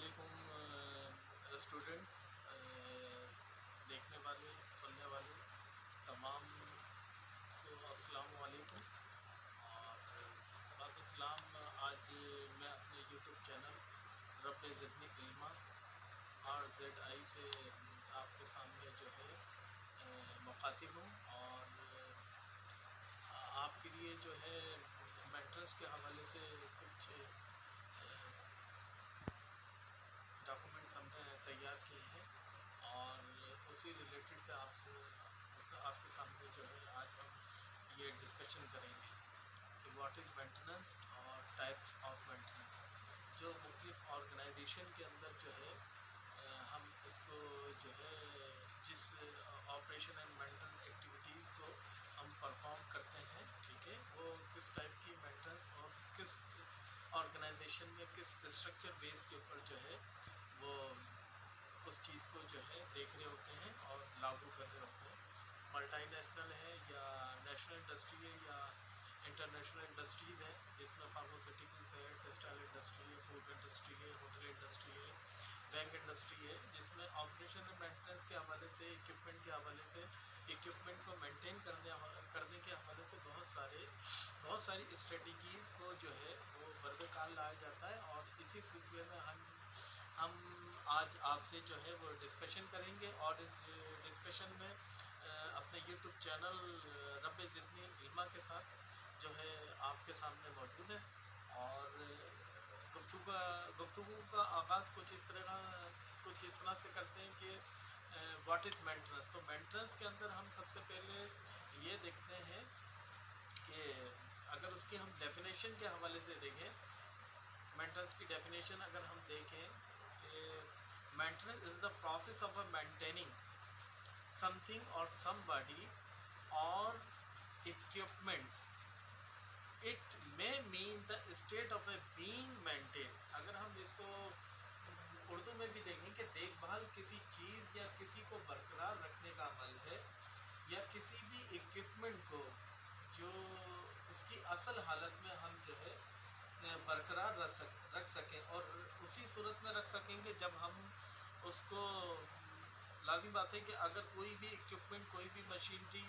علیکم اسٹوڈنٹس، دیکھنے والے سننے والے تمام کو السلام علیکم اور بعد السلام۔ آج میں اپنے یوٹیوب چینل رب زدنی علما RZI سے آپ کے سامنے جو ہے مخاطب ہوں، اور آپ کے لیے جو ہے مینٹرنس کے حوالے سے کچھ ڈاکومنٹس ہم نے تیار کیے ہیں، اور اسی ریلیٹڈ سے آپ کے سامنے جو ہے آج ہم یہ ڈسکشن کریں گے کہ واٹ از مینٹیننس اور ٹائپس آف مینٹیننس، جو مختلف آرگنائزیشن کے اندر جو ہے ہم اس کو جو ہے جس آپریشن اینڈ مینٹیننس ایکٹیویٹیز کو ہم پرفارم کرتے ہیں، ٹھیک ہے، وہ کس ٹائپ کی مینٹیننس اور کس آرگنائزیشن میں کس اسٹرکچر بیس کے اوپر جو ہے وہ اس چیز کو جو ہے دیکھ رہے ہوتے ہیں اور لاگو کر رہے ہوتے ہیں۔ ملٹی نیشنل ہے یا نیشنل انڈسٹری ہے یا انٹرنیشنل انڈسٹریز ہے، جس میں فارماسیوٹیکلس ہے، ٹیکسٹائل انڈسٹری ہے، فوڈ انڈسٹری ہے، ہوٹل انڈسٹری ہے، بینک انڈسٹری ہے، جس میں آپریشن اینڈ مینٹیننس کے حوالے سے اکوپمنٹ کے حوالے سے اکوپمنٹ کو مینٹین کرنے کے حوالے سے بہت ساری اسٹریٹجیز کو جو ہے وہ برد کار لایا جاتا ہے، اور اسی سلسلے میں ہم آج آپ سے جو ہے وہ ڈسکشن کریں گے، اور اس ڈسکشن میں اپنے یوٹیوب چینل رب زدنی علما کے ساتھ جو ہے آپ کے سامنے موجود ہے، اور گفتگو کا آغاز کچھ اس طرح سے کرتے ہیں کہ واٹ از مینٹیننس۔ تو مینٹیننس کے اندر ہم سب سے پہلے یہ دیکھتے ہیں کہ اگر اس کی ہم ڈیفینیشن کے حوالے سے دیکھیں، مینٹیننس کی ڈیفینیشن اگر ہم دیکھیں کہ maintenance is the process of maintaining some thing اور سم باڈی اور equipments. It may mean the state of a being maintained. اگر ہم اس کو اردو میں بھی دیکھیں کہ دیکھ بھال کسی چیز یا کسی کو برقرار رکھنے کا عمل ہے، یا کسی بھی اکوپمنٹ کو جو اس کی اصل حالت میں ہم جو ہے برقرار رکھ سکیں، اور اسی صورت میں رکھ سکیں گے جب ہم اس کو، لازم بات ہے کہ اگر کوئی بھی اکوپمنٹ، کوئی بھی مشینری،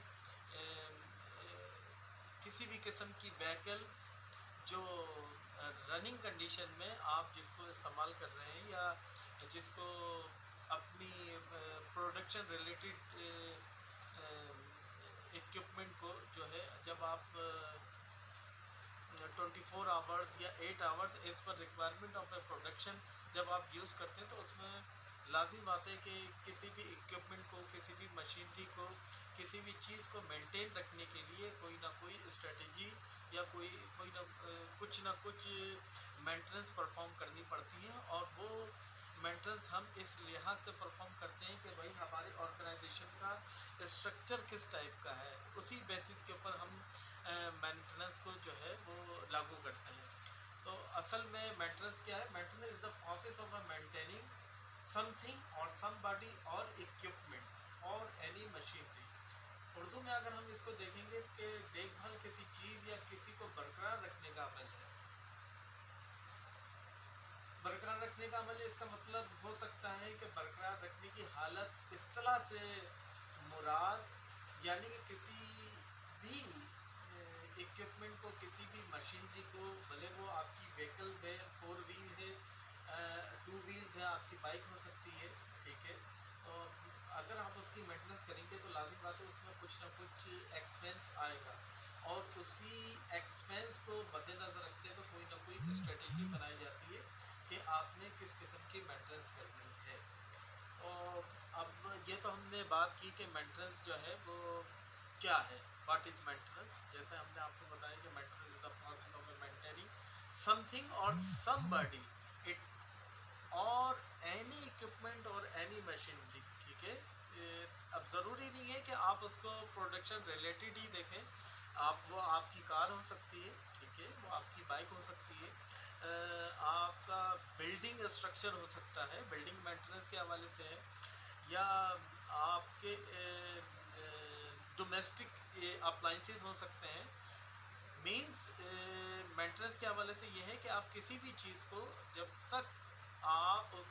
کسی بھی قسم کی وہیکلز جو رننگ کنڈیشن میں آپ جس کو استعمال کر رہے ہیں، یا جس کو اپنی پروڈکشن ریلیٹڈ اکوپمنٹ کو جو ہے جب آپ 24 آورس یا 8 hours as per requirement of a production جب آپ یوز کرتے ہیں، تو اس میں لازم بات ہے کہ کسی بھی اکوپمنٹ کو، کسی بھی مشینری کو، کسی بھی چیز کو مینٹین رکھنے کے لیے کوئی نہ کوئی اسٹریٹجی یا کوئی نہ کچھ مینٹیننس پرفارم کرنی پڑتی ہے، اور وہ مینٹیننس ہم اس لحاظ سے پرفارم کرتے ہیں کہ بھائی ہماری آرگنائزیشن کا اسٹرکچر کس ٹائپ کا ہے، اسی بیسس کے اوپر ہم مینٹیننس کو جو ہے وہ لاگو کرتے ہیں۔ تو اصل میں مینٹیننس کیا ہے؟ Maintenance is the process of maintaining some thing اور سم باڈی اور اکوپمنٹ اور اینی مشینری۔ اردو میں اگر ہم اس کو دیکھیں گے کہ دیکھ بھال کسی چیز یا کسی کو برقرار رکھنے کا عمل ہے۔ برقرار رکھنے کا عمل ہے، اس کا مطلب ہو سکتا ہے کہ برقرار رکھنے کی حالت اصطلاح سے مراد، یعنی کہ کسی بھی اکوپمنٹ کو، کسی بھی مشینری کو، بھلے وہ آپ کی وہیکلز ہے، 4 ویل ہے، 2 ویلز ہے، آپ کی بائک ہو سکتی ہے، ٹھیک ہے، اور اگر آپ اس کی مینٹیننس کریں گے تو لازم بات ہے اس میں کچھ نہ کچھ ایکسپینس آئے گا، اور اسی ایکسپینس کو مد نظر رکھتے ہوئے کوئی نہ کوئی اسٹریٹجی بنائی جاتی ہے کہ آپ نے کس قسم کی مینٹیننس کرنی ہے۔ اور اب یہ تو ہم نے بات کی کہ مینٹیننس جو ہے وہ کیا ہے، واٹ از مینٹیننس۔ جیسے ہم نے آپ کو بتایا کہ maintenance is the process of maintaining some thing اور سم باڈی اور اینی اکوپمنٹ اور اینی مشینری، ٹھیک ہے۔ اب ضروری نہیں ہے کہ آپ اس کو پروڈکشن ریلیٹڈ ہی دیکھیں، وہ آپ کی کار ہو سکتی ہے، ٹھیک ہے، وہ آپ کی بائک ہو سکتی ہے، آپ کا بلڈنگ اسٹرکچر ہو سکتا ہے، بلڈنگ مینٹیننس کے حوالے سے ہے، یا آپ کے ڈومیسٹک اپلائنسز ہو سکتے ہیں۔ مینس مینٹیننس کے حوالے سے یہ ہے کہ آپ کسی بھی چیز کو جب تک آپ اس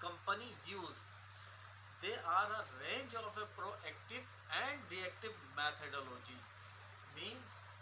company use. They are a range of a proactive and reactive methodology. Means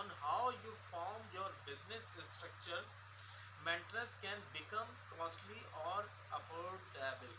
on how you form your business structure, maintenance can become costly or affordable.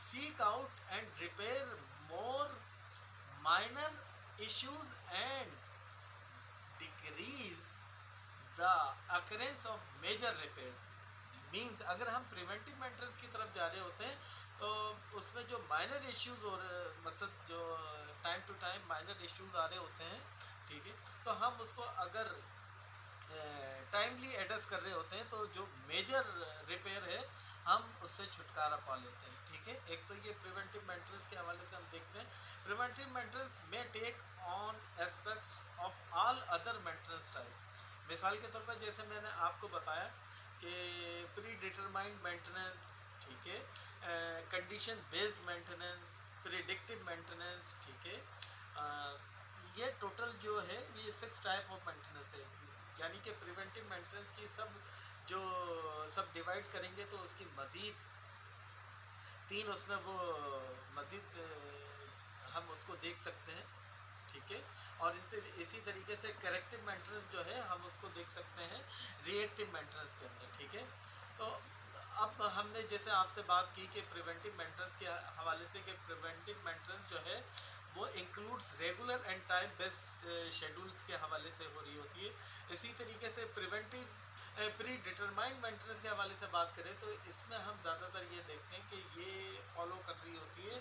seek out and repair more minor issues and decrease the occurrence of major repairs. Means اگر ہم preventive maintenance کی طرف جا رہے ہوتے ہیں تو اس میں جو مائنر ایشوز اور مقصد جو time to time minor issues آ رہے ہوتے ہیں، ٹھیک ہے، تو ہم اس کو اگر ٹائملی ایڈریس کر رہے ہوتے ہیں تو جو میجر ریپیئر ہے ہم اس سے چھٹکارا پا لیتے ہیں، ٹھیک ہے. ایک تو یہ پریونٹیو مینٹیننس کے حوالے سے ہم دیکھتے ہیں. پریونٹیو مینٹیننس میں take on aspects of all other maintenance type. مثال کے طور پر جیسے میں نے آپ کو بتایا کہ پری ڈیٹرمائنڈ مینٹیننس، ٹھیک ہے، condition based maintenance, predictive maintenance, ٹھیک ہے. یہ ٹوٹل جو ہے یہ 6 ٹائپ آف مینٹیننس ہے. یعنی کہ پریونٹیو مینٹیننس کی سب ڈیوائڈ کریں گے تو اس کی مزید 3 اس میں وہ مزید ہم اس کو دیکھ سکتے ہیں، ٹھیک ہے. اور اسی طریقے سے کریکٹیو مینٹیننس جو ہے ہم اس کو دیکھ سکتے ہیں ری ایکٹیو مینٹیننس کے اندر، ٹھیک ہے. تو اب ہم نے جیسے آپ سے بات کی کہ پریونٹیو مینٹیننس کے حوالے سے کہ پریونٹیو مینٹیننس جو ہے وہ includes regular and time based schedules کے حوالے سے ہو رہی ہوتی ہے. اسی طریقے سے پری ڈیٹرمائنڈ مینٹیننس کے حوالے سے بات کریں تو اس میں ہم زیادہ تر یہ دیکھتے ہیں کہ یہ فالو کر رہی ہوتی ہے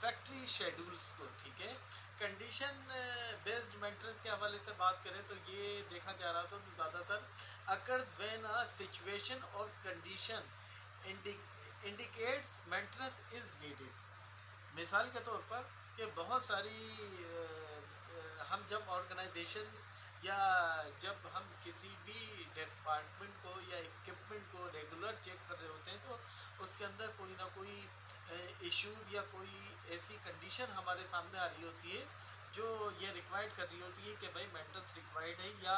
فیکٹری شیڈولز کو، ٹھیک ہے. کنڈیشن بیسڈ مینٹیننس کے حوالے سے بات کریں تو یہ دیکھا جا رہا تھا تو زیادہ تر اکرز وین اے سچویشن اور condition indicates maintenance is needed. مثال کے طور پر کہ بہت ساری ہم جب آرگنائزیشن یا جب ہم کسی بھی ڈپارٹمنٹ کو یا اکوپمنٹ کو ریگولر چیک کر رہے ہوتے ہیں تو اس کے اندر کوئی نہ کوئی ایشوز یا کوئی ایسی کنڈیشن ہمارے سامنے آ رہی ہوتی ہے جو یہ ریکوائرڈ کر رہی ہوتی ہے کہ بھائی مینٹیننس ریکوائرڈ ہے، یا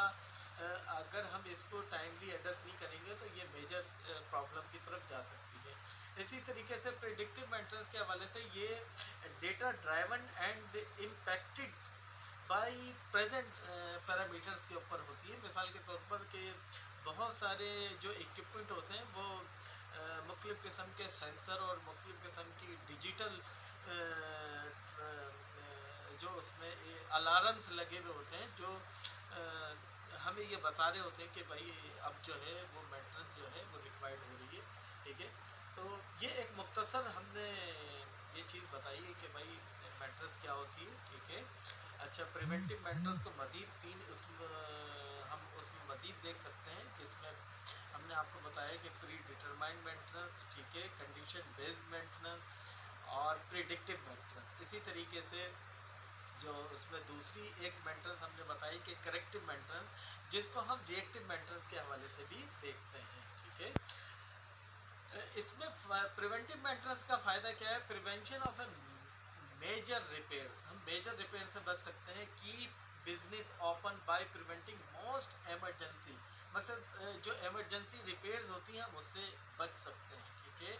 اگر ہم اس کو ٹائملی ایڈریس نہیں کریں گے تو یہ میجر پرابلم کی طرف جا سکتی ہے. اسی طریقے سے پریڈکٹیو مینٹیننس کے حوالے سے یہ data driven and impacted by present parameters کے اوپر ہوتی ہے. مثال کے طور پر کہ بہت سارے جو اکوپمنٹ ہوتے ہیں وہ مختلف قسم کے سینسر اور مختلف قسم کی ڈیجیٹل جو اس میں الارمس لگے ہوئے ہوتے ہیں جو ہمیں یہ بتا رہے ہوتے ہیں کہ بھائی اب جو ہے وہ مینٹیننس جو ہے وہ ریکوائرڈ ہو رہی ہے، ٹھیک ہے. تو یہ ایک مختصر ہم نے یہ چیز بتائی ہے کہ بھائی مینٹیننس کیا ہوتی ہے، ٹھیک ہے. اچھا، پریونٹیو مینٹیننس کو مزید 3 ہم اس میں مزید دیکھ سکتے ہیں جس میں ہم نے آپ کو بتایا کہ پری ڈیٹرمائنڈ مینٹیننس، ٹھیک ہے، کنڈیشن بیسڈ مینٹیننس اور پریڈکٹیو مینٹیننس. اسی طریقے سے جو اس میں دوسری ایک مینٹیننس ہم نے بتائی کہ کریکٹیو مینٹیننس، جس کو ہم ری ایکٹیو مینٹیننس کے حوالے سے بھی دیکھتے ہیں، ٹھیک ہے. اس میں پریونٹیو مینٹیننس کا فائدہ کیا ہے؟ Prevention of a major repairs. ہم میجر ریپیئر سے بچ سکتے ہیں. Keep business open by preventing most emergency, مطلب جو ایمرجنسی ریپیئرز ہوتی ہیں ہم اس سے بچ سکتے ہیں، ٹھیک ہے.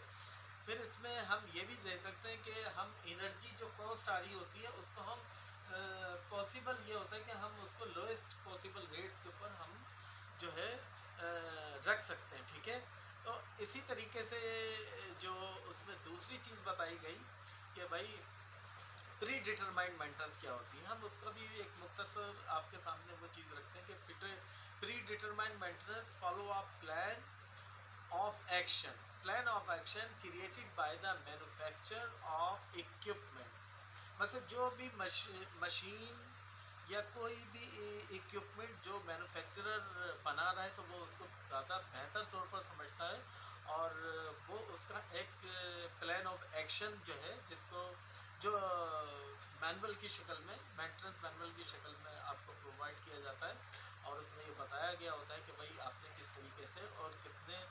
پھر اس میں ہم یہ بھی دیکھ سکتے ہیں کہ ہم انرجی جو کاسٹ آ رہی ہوتی ہے اس کو ہم پاسبل یہ ہوتا ہے کہ ہم اس کو لوئسٹ پاسبل ریٹس کے اوپر ہم جو ہے رکھ سکتے ہیں، ٹھیک ہے. تو اسی طریقے سے جو اس میں دوسری چیز بتائی گئی کہ بھائی پری ڈیٹرمائنڈ مینٹیننس کیا ہوتی ہے، ہم اس کا بھی ایک مختصر آپ کے سامنے وہ چیز رکھتے ہیں کہ predetermined maintenance follow up plan of action created by the manufacture of equipment. مطلب جو بھی مشین یا کوئی بھی اکوپمنٹ جو مینوفیکچرر بنا رہا ہے تو وہ اس کو زیادہ بہتر طور پر سمجھتا ہے اور وہ اس کا ایک پلان آف ایکشن جو ہے جس کو جو مینول کی شکل میں مینٹیننس مینول کی شکل میں آپ کو پرووائڈ کیا جاتا ہے اور اس میں یہ بتایا گیا ہوتا ہے کہ بھائی آپ نے کس طریقے سے اور کتنے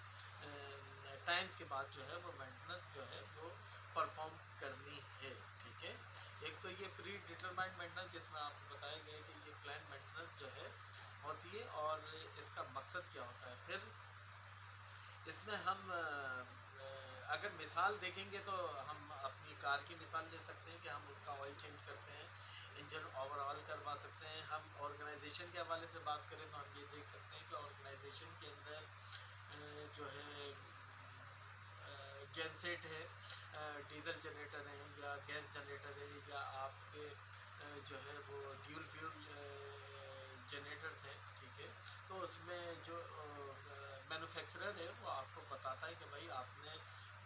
ٹائمز کے بعد جو ہے وہ مینٹیننس جو ہے وہ پرفارم کرنی ہے، ٹھیک ہے. ایک تو یہ پری ڈیٹرمائنڈ مینٹیننس جس میں آپ کو بتایا گیا کہ یہ پلان مینٹیننس جو ہے ہوتی ہے اور اس کا مقصد کیا ہوتا ہے. پھر اس میں ہم اگر مثال دیکھیں گے تو ہم اپنی کار کی مثال لے سکتے ہیں کہ ہم اس کا آئل چینج کرتے ہیں، انجن اوور آل کروا سکتے ہیں. ہم آرگنائزیشن کے حوالے سے بات کریں تو ہم یہ دیکھ سکتے ہیں کہ آرگنائزیشن کے اندر جو ہے جنسیٹ ہے، ڈیزل جنریٹر ہیں یا گیس جنریٹر ہے یا آپ کے جو ہے وہ ڈیول فیول جنریٹرز ہیں، ٹھیک ہے، تو اس میں جو مینوفیکچرر ہے وہ آپ کو بتاتا ہے کہ بھائی آپ نے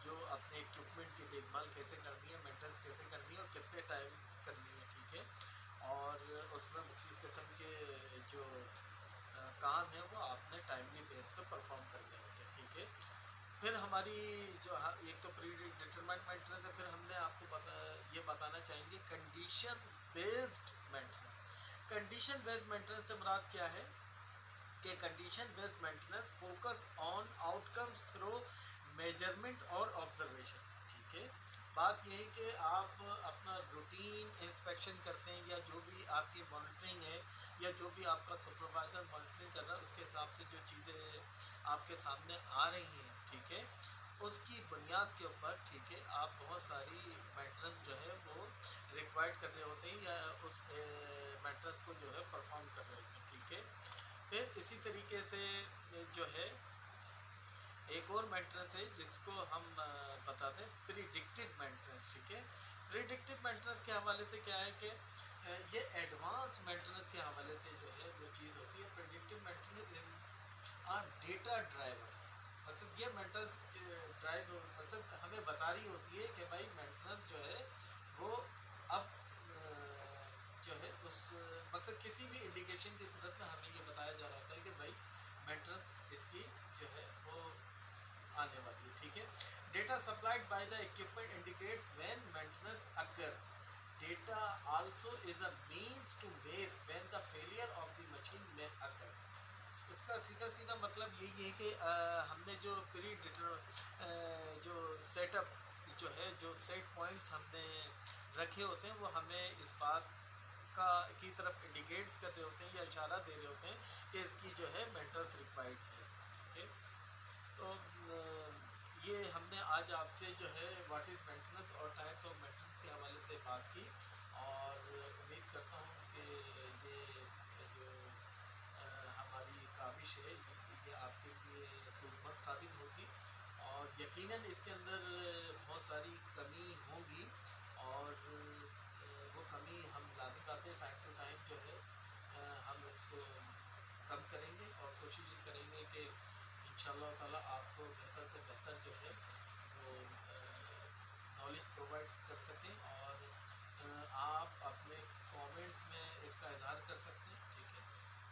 جو اپنے اکوپمنٹ کی دیکھ بھال کیسے کرنی ہے، مینٹیننس کیسے کرنی ہے اور کتنے ٹائم کرنی ہے، ٹھیک ہے، اور اس میں مختلف قسم کے جو کام ہیں وہ آپ نے ٹائملی بیس پہ پرفارم کرنے ہوتے ہیں، ٹھیک ہے۔ پھر ہماری جو ایک تو پری ڈیٹرمنٹ مینٹیننس ہے، پھر ہم نے آپ کو یہ بتانا چاہیں گے condition based maintenance. Condition based maintenance سے مراد کیا ہے کہ condition based maintenance focus on out comes through measurement اور آبزرویشن، ٹھیک ہے۔ بات یہ ہے کہ آپ اپنا روٹین انسپیکشن کرتے ہیں یا جو بھی آپ کی مانیٹرنگ ہے یا جو بھی آپ کا سپروائزر مانیٹرنگ کر رہا ہے اس کے حساب سے جو چیزیں آپ کے سامنے آ رہی ہیں، ٹھیک ہے، اس کی بنیاد کے اوپر، ٹھیک ہے، آپ بہت ساری مینٹیننس جو ہے وہ ریکوائرڈ کر رہے ہوتے ہیں یا اس مینٹیننس کو جو ہے پرفارم کر رہے ہوتے ہیں، ٹھیک ہے۔ پھر اسی طریقے سے جو ہے ایک اور مینٹیننس ہے جس کو ہم بتاتے ہیں پریڈکٹیو مینٹیننس، ٹھیک ہے۔ پریڈکٹیو مینٹیننس کے حوالے سے کیا ہے کہ یہ ایڈوانس مینٹیننس کے حوالے سے جو ہے وہ چیز ہوتی ہے۔ Predictive maintenance is data driver, مطلب یہ مینٹیننس ڈرائیو مطلب ہمیں بتا رہی ہوتی ہے کہ بھائی مینٹیننس جو ہے وہ اب جو ہے اس مقصد کسی بھی انڈیکیشن کی صورت میں ہمیں یہ بتایا جا رہا ہوتا ہے کہ بھائی مینٹیننس اس کی جو ہے وہ آنے والی ہے، ٹھیک ہے۔ Data supplied by the equipment indicates when maintenance occurs. Data also is a means to measure when the failure of the machine may occur. اس کا سیدھا مطلب یہی ہے کہ ہم نے جو پری ڈیٹر جو سیٹ اپ جو ہے جو سیٹ پوائنٹس ہم نے رکھے ہوتے ہیں وہ ہمیں اس بات کی طرف انڈیکیٹس کر رہے ہوتے ہیں یا اشارہ دے رہے ہوتے ہیں کہ اس کی جو ہے مینٹیننس ریکوائرڈ ہے، ٹھیک ہے۔ تو یہ ہم نے آج آپ سے جو ہے واٹ از مینٹیننس اور ٹائپس آف مینٹیننس کے حوالے سے بات کی، اور امید کرتا ہوں کہ یہ جو ہماری کاوش ہے یہ آپ کے لیے سود مند ثابت ہوگی، اور یقیناً اس کے اندر بہت ساری کمی ہوں گی، اور وہ کمی ہم لازم بات ہے ٹائم ٹو ٹائم جو ہے ہم اس کو کم کریں گے اور کوشش کریں گے کہ انشاءاللہ تعالیٰ آپ کو بہتر سے بہتر جو ہے وہ نالج پرووائڈ کر سکیں، اور آپ اپنے کامنٹس میں اس کا اظہار کر سکتے ہیں، ٹھیک ہے۔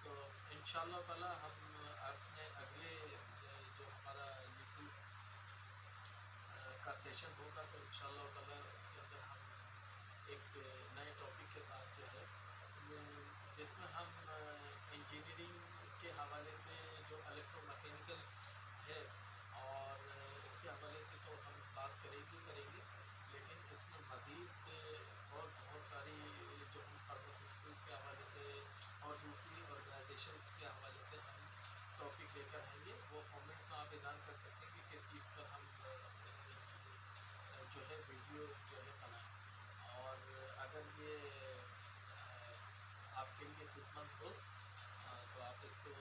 تو انشاءاللہ تعالیٰ ہم اپنے اگلے جو ہمارا یوٹیوب کا سیشن ہوگا تو انشاءاللہ تعالیٰ اس کے اندر ہم ایک نئے ٹاپک کے ساتھ جو ہے جس میں ہم انجینئرنگ کے حوالے سے جو الیکٹرو مکینیکل ہے اور اس کے حوالے سے تو ہم بات کریں گے، لیکن اس میں مزید اور بہت ساری جو ہم فارماسیوٹیکلس کے حوالے سے اور دوسری آرگنائزیشنس کے حوالے سے ہم ٹاپک لے کر آئیں گے، وہ کامنٹس میں آپ اظہار کر سکتے ہیں کہ کس چیز پر ہم جو ہے ویڈیو جو ہے بنائیں، اور اگر یہ آپ کے لیے سود مند ہو تو آپ اس کو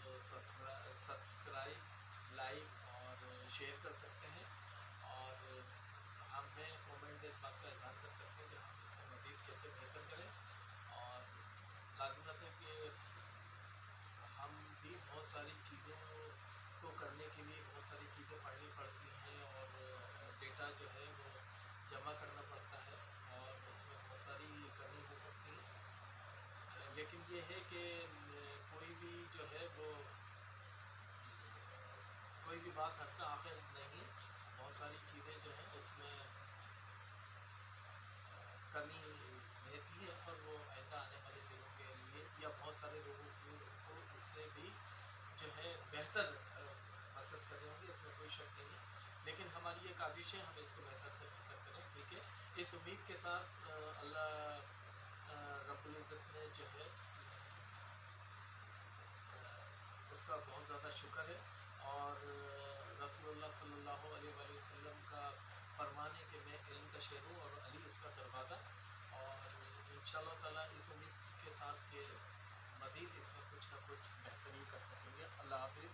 سبسکرائب، لائک اور شیئر کر سکتے ہیں، اور ہمیں کومنٹ اس بات کا اظہار کر سکتے ہیں کہ ہم اس کو مزید کیسے بہتر کریں، اور لازمت ہے کہ ہم بھی بہت ساری چیزوں کو کرنے کے لیے بہت ساری چیزیں پڑھنی پڑتی ہیں، اور ڈیٹا جو ہے وہ جمع کرنا پڑتا ہے، اور اس میں بہت ساری کمی ہو سکتی ہے، لیکن یہ ہے کہ کوئی بھی جو ہے وہ کوئی بھی بات حد سے آخر نہیں، بہت ساری چیزیں جو ہیں اس میں کمی رہتی ہے، اور وہ آئندہ آنے والے دنوں کے لیے یا بہت سارے لوگوں کو اس سے بھی جو ہے بہتر مقصد کر رہے ہوں گے، اس میں کوئی شک نہیں ہے، لیکن ہماری یہ کاوش ہے ہم اس کو بہتر سے بہتر کریں، ٹھیک ہے۔ اس امید کے ساتھ اللہ رب العزت نے جو ہے اس کا بہت زیادہ شکر ہے، اور رسول اللہ صلی اللہ علیہ وآلہ وسلم کا فرمان ہے کہ میں علم کا شہر ہوں اور علی اس کا دروازہ، اور انشاءاللہ تعالیٰ اس امید کے ساتھ کہ مزید اس میں کچھ نہ کچھ بہتری کر سکیں گے۔ اللہ حافظ۔